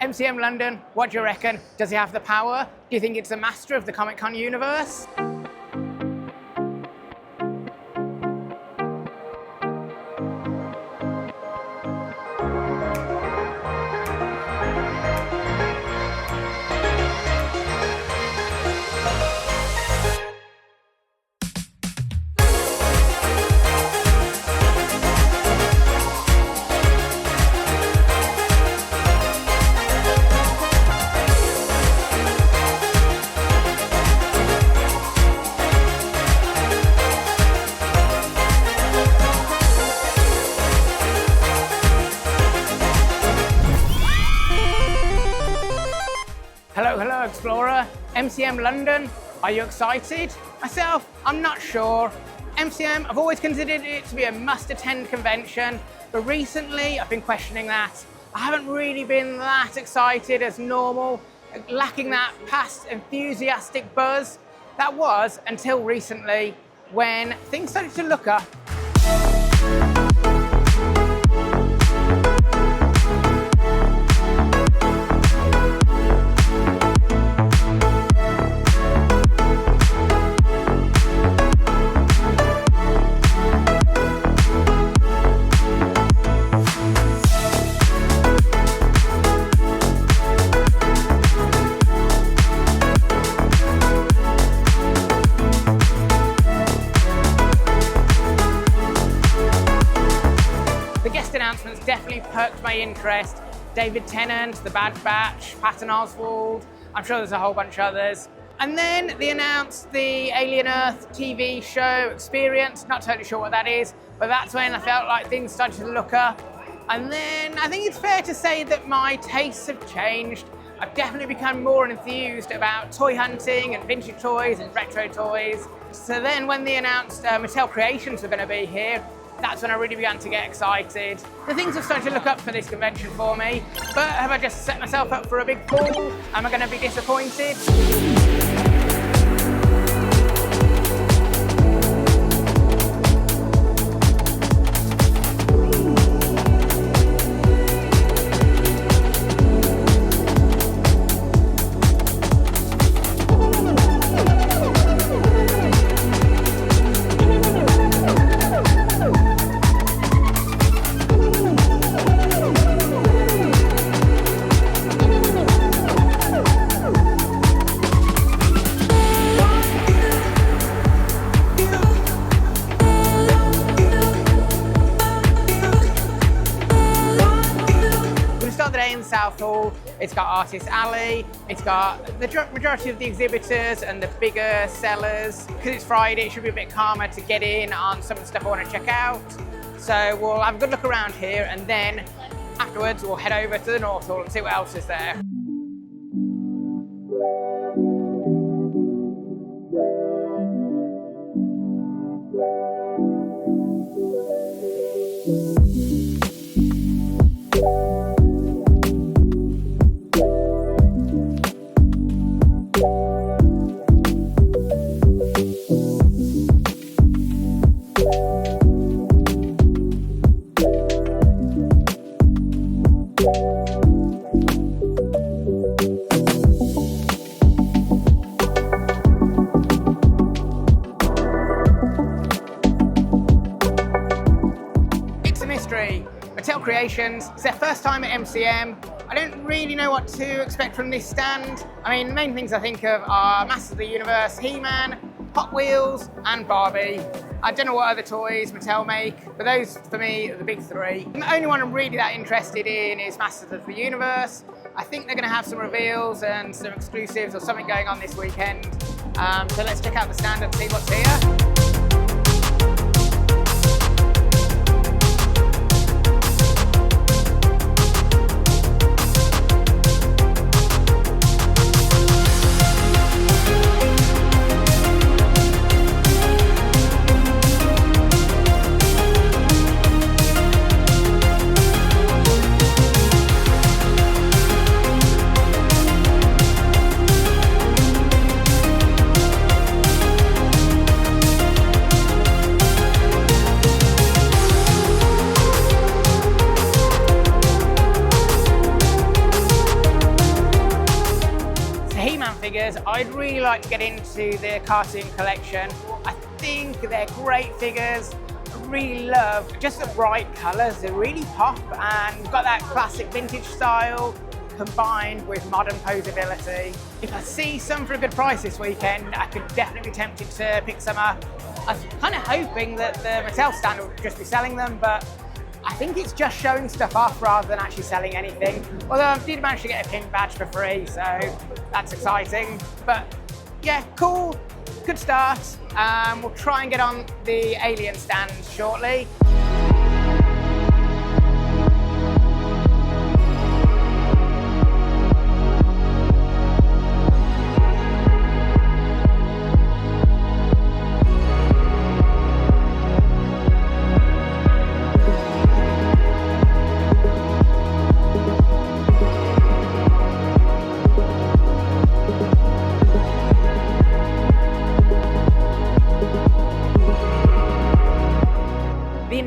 MCM London, what do you reckon? Does he have the power? Do you think it's the master of the Comic Con universe? Hello Explorer, MCM London, are you excited? Myself, I'm not sure. MCM, I've always considered it to be a must-attend convention, but recently I've been questioning that. I haven't really been that excited as normal, lacking that past enthusiastic buzz. That was until recently when things started to look up. The guest announcements definitely perked my interest. David Tennant, The Bad Batch, Patton Oswalt, I'm sure there's a whole bunch of others. And then they announced the Alien Earth TV show experience, not totally sure what that is, but that's when I felt like things started to look up. And then I think it's fair to say that my tastes have changed. I've definitely become more enthused about toy hunting and vintage toys and retro toys. So then when they announced Mattel Creations were going to be here, that's when I really began to get excited. The things have started to look up for this convention for me, but have I just set myself up for a big fall? Am I going to be disappointed? In South Hall, it's got Artist Alley, it's got the majority of the exhibitors and the bigger sellers. Because it's Friday, it should be a bit calmer to get in on some of the stuff I want to check out. So we'll have a good look around here, and then afterwards we'll head over to the North Hall and see what else is there. Mattel Creations, it's their first time at MCM. I don't really know what to expect from this stand. I mean, the main things I think of are Masters of the Universe, He-Man, Hot Wheels, and Barbie. I don't know what other toys Mattel make, but those, for me, are the big three. The only one I'm really that interested in is Masters of the Universe. I think they're going to have some reveals and some exclusives or something going on this weekend. So let's check out the stand and see what's here. figures. I'd really like to get into the cartoon collection. I think they're great figures. I really love just the bright colours. They really pop and got that classic vintage style combined with modern posability. If I see some for a good price this weekend, I could definitely be tempted to pick some up. I was kind of hoping that the Mattel stand would just be selling them, but I think it's just showing stuff off rather than actually selling anything. Although I did manage to get a pin badge for free, so that's exciting. But yeah, cool, good start. We'll try and get on the Alien stand shortly.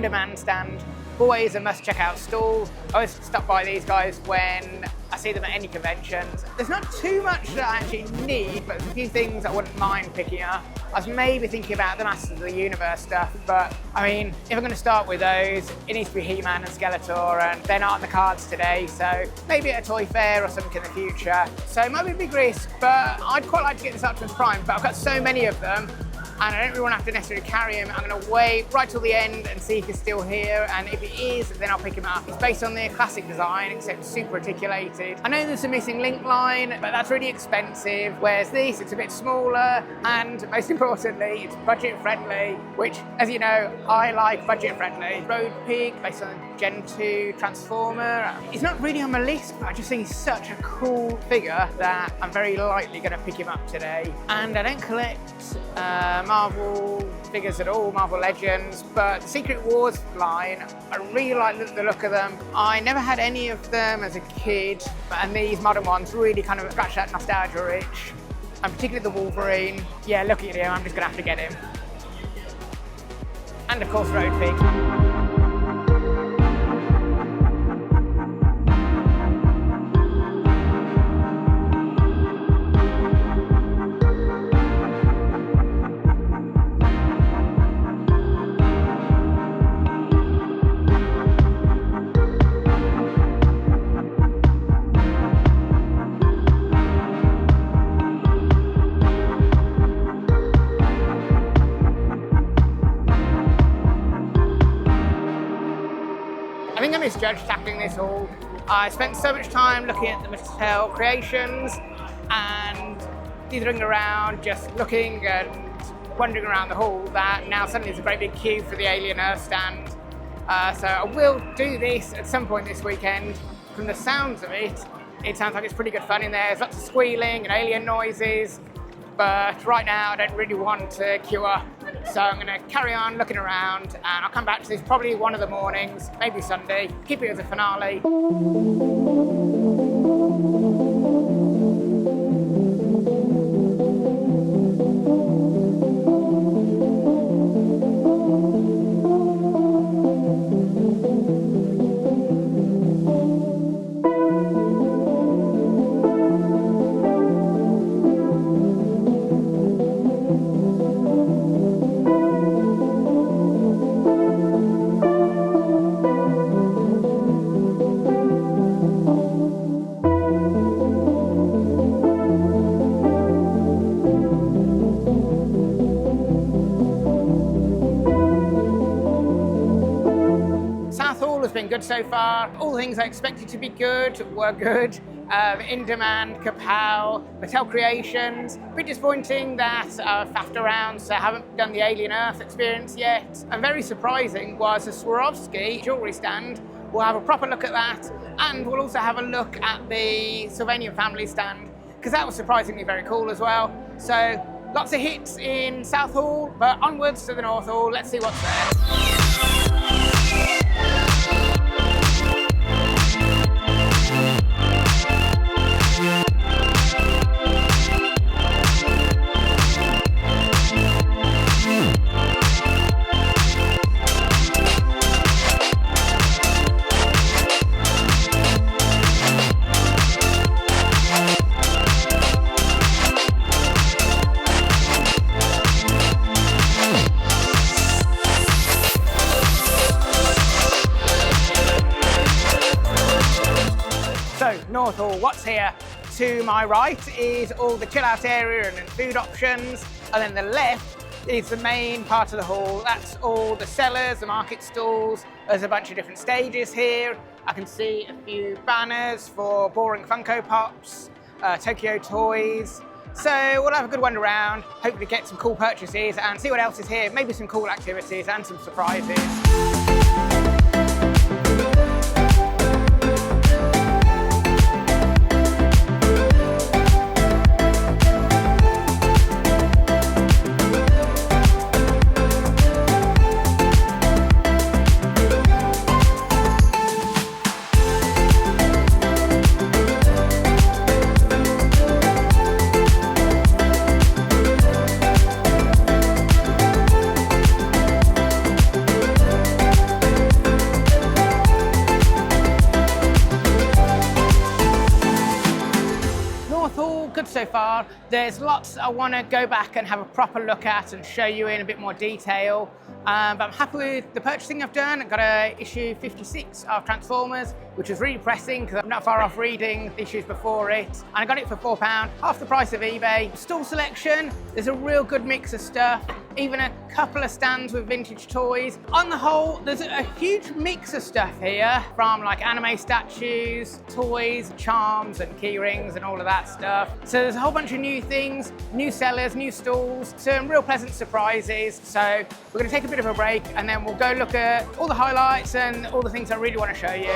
Demand stand, always a must check out stall. I always stop by these guys when I see them at any conventions. There's not too much that I actually need, but there's a few things I wouldn't mind picking up. I was maybe thinking about the Masters of the Universe stuff, but I mean, if I'm going to start with those, it needs to be He-Man and Skeletor, and they're not on the cards today, so maybe at a toy fair or something in the future. So it might be a big risk, but I'd quite like to get this Optimus Prime, but I've got so many of them, and I don't really want to have to necessarily carry him. I'm going to wait right till the end and see if he's still here, and if he is, then I'll pick him up. It's based on the classic design, except super articulated. I know there's a missing link line, but that's really expensive, whereas this, it's a bit smaller, and most importantly, it's budget friendly, which, as you know, I like budget friendly. Road Pig, based on the Gen 2 Transformer. He's not really on my list, but I just think he's such a cool figure that I'm very likely going to pick him up today. And I don't collect Marvel figures at all, Marvel Legends, but the Secret Wars line, I really like the look of them. I never had any of them as a kid, and these modern ones really kind of scratch that nostalgia itch, and particularly the Wolverine. Yeah, looking at him, I'm just going to have to get him. And of course Road Pig. I think I misjudged tackling this haul. I spent so much time looking at the Mattel creations and dithering around, just looking and wandering around the hall, that now suddenly there's a great big queue for the Alien Earth stand. So I will do this at some point this weekend. From the sounds of it, it sounds like it's pretty good fun in there. There's lots of squealing and alien noises, but right now I don't really want to queue up. So I'm going to carry on looking around, and I'll come back to this probably one of the mornings, maybe Sunday, keep it as a finale. Been good so far. All the things I expected to be good were good. In Demand, Kapow, Mattel Creations. A bit disappointing that I've faffed around, so I haven't done the Alien Earth experience yet. And very surprising was the Swarovski jewellery stand. We'll have a proper look at that, and we'll also have a look at the Sylvanian family stand, because that was surprisingly very cool as well. So lots of hits in South Hall, but onwards to the North Hall. Let's see what's there. North Hall. What's here? To my right is all the chill out area and food options, and then the left is the main part of the hall. That's all the sellers, the market stalls. There's a bunch of different stages here. I can see a few banners for boring Funko Pops, Tokyo toys. So we'll have a good wander around, hopefully get some cool purchases and see what else is here, maybe some cool activities and some surprises. Good so far. There's lots I want to go back and have a proper look at and show you in a bit more detail. But I'm happy with the purchasing I've done. I got issue 56 of Transformers, which was really pressing because I'm not far off reading the issues before it. And I got it for £4, half the price of eBay. Stall selection, there's a real good mix of stuff. Even a couple of stands with vintage toys. On the whole, there's a huge mix of stuff here, from like anime statues, toys, charms and key rings and all of that stuff. So there's a whole bunch of new things, new sellers, new stalls, some real pleasant surprises. So we're going to take a bit of a break and then we'll go look at all the highlights and all the things I really want to show you.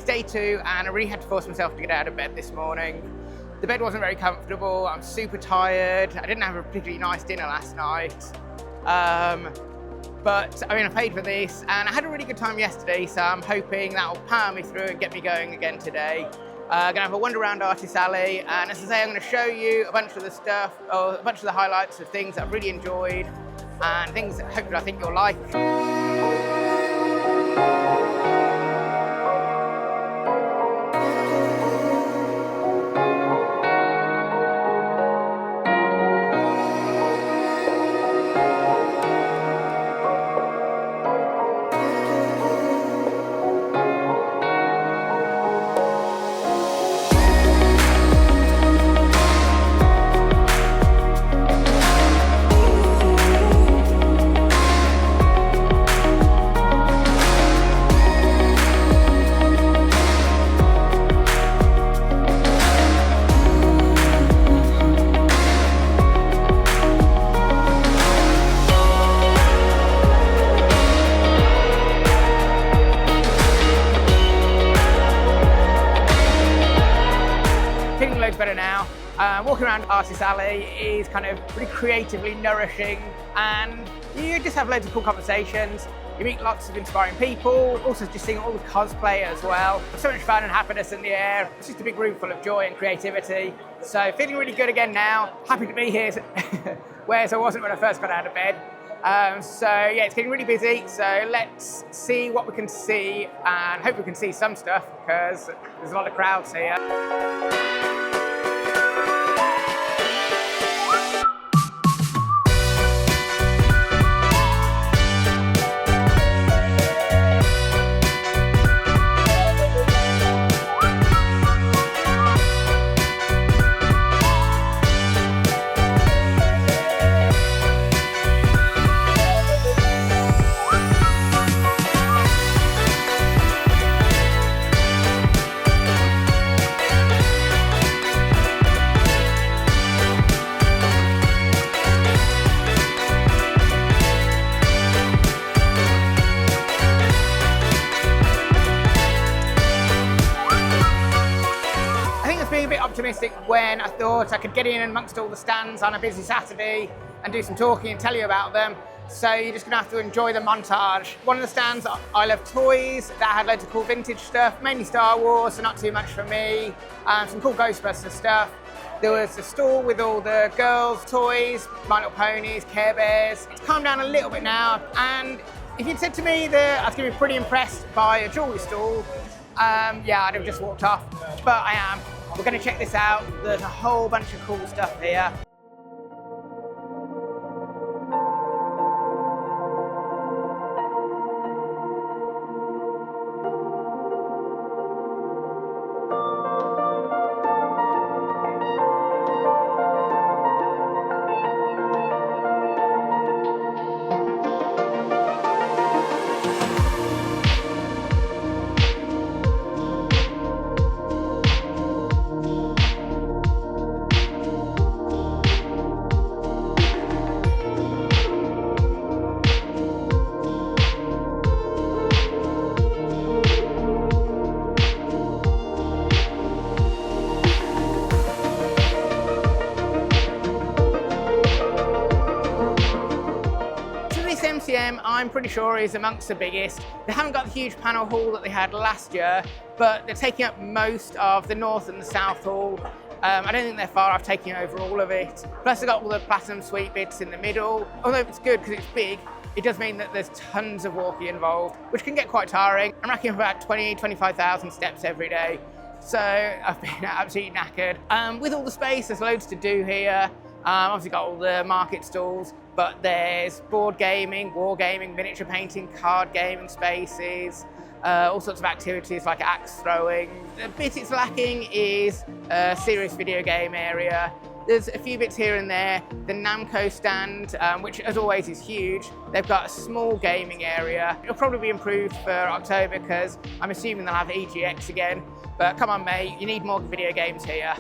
Day 2 and I really had to force myself to get out of bed this morning. The bed wasn't very comfortable, I'm super tired, I didn't have a particularly nice dinner last night. But I mean, I paid for this and I had a really good time yesterday, so I'm hoping that will power me through and get me going again today. Gonna have a wander around Artist Alley, and as I say, I'm gonna show you a bunch of the stuff, or a bunch of the highlights of things that I've really enjoyed and things that hopefully I think you'll like. Better now. Walking around Artist Alley is kind of really creatively nourishing, and you just have loads of cool conversations. You meet lots of inspiring people, also just seeing all the cosplay as well. So much fun and happiness in the air. It's just a big room full of joy and creativity. So feeling really good again now. Happy to be here, whereas I wasn't when I first got out of bed. So yeah, it's getting really busy. So let's see what we can see and hope we can see some stuff because there's a lot of crowds here. optimistic when I thought I could get in amongst all the stands on a busy Saturday and do some talking and tell you about them. So you're just gonna have to enjoy the montage. One of the stands, I Love Toys, that had loads of cool vintage stuff, mainly Star Wars, so not too much for me. Some cool Ghostbusters stuff. There was a stall with all the girls' toys, My Little Ponies, Care Bears. It's calmed down a little bit now, and if you'd said to me that I was gonna be pretty impressed by a jewellery stall, yeah, I'd have just walked off, but I am. We're gonna check this out. There's a whole bunch of cool stuff here. MCM, I'm pretty sure, is amongst the biggest. They haven't got the huge panel hall that they had last year, but they're taking up most of the north and the south hall. I don't think they're far off taking over all of it. Plus they've got all the platinum suite bits in the middle. Although it's good because it's big, it does mean that there's tons of walking involved, which can get quite tiring. I'm racking up about 25,000 steps every day. So I've been absolutely knackered. With all the space, there's loads to do here. Obviously got all the market stalls, but there's board gaming, war gaming, miniature painting, card gaming spaces, all sorts of activities like axe throwing. The bit it's lacking is a serious video game area. There's a few bits here and there. The Namco stand, which as always is huge, they've got a small gaming area. It'll probably be improved for October because I'm assuming they'll have EGX again. But come on mate, you need more video games here.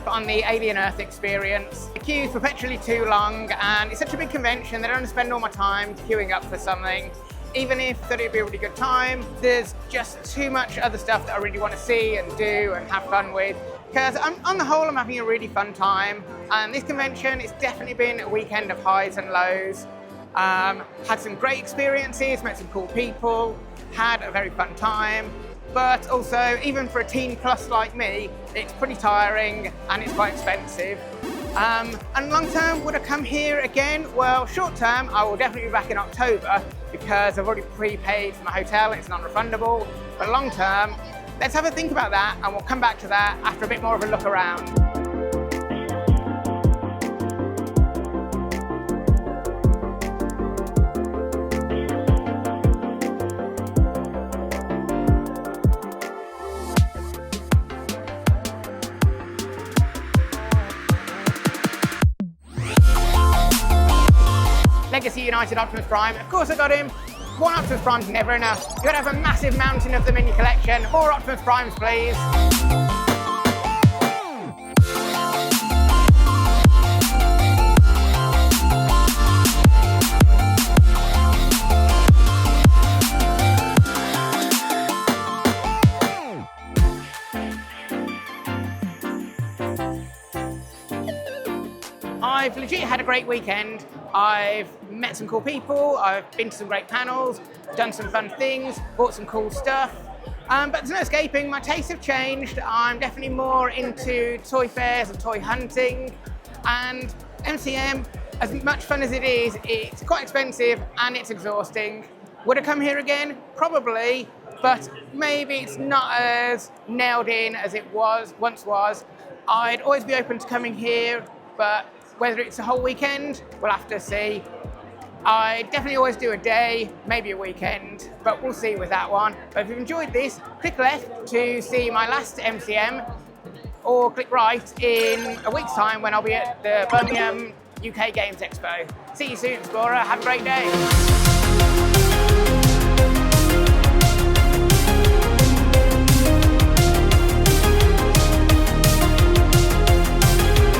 On the Alien Earth experience. The queue's perpetually too long and it's such a big convention that I don't want to spend all my time queuing up for something. Even if that it'd be a really good time, there's just too much other stuff that I really want to see and do and have fun with. Because on the whole, I'm having a really fun time. And this convention, it's definitely been a weekend of highs and lows. Had some great experiences, met some cool people, had a very fun time. But also, even for a teen plus like me, it's pretty tiring and it's quite expensive. And long term, would I come here again? Well, short term, I will definitely be back in October because I've already prepaid for my hotel, it's non-refundable. But long term, let's have a think about that and we'll come back to that after a bit more of a look around. Legacy United Optimus Prime. Of course I got him. One Optimus Prime's never enough. You've got to have a massive mountain of them in your collection. More Optimus Primes, please. I've legit had a great weekend. I've met some cool people, I've been to some great panels, done some fun things, bought some cool stuff. But there's no escaping, my tastes have changed. I'm definitely more into toy fairs and toy hunting. And MCM, as much fun as it is, it's quite expensive and it's exhausting. Would I come here again? Probably, but maybe it's not as nailed in as it once was. I'd always be open to coming here, but whether it's a whole weekend, we'll have to see. I definitely always do a day, maybe a weekend, but we'll see with that one. But if you've enjoyed this, click left to see my last MCM, or click right in a week's time when I'll be at the Birmingham UK Games Expo. See you soon, Explorer. Have a great day.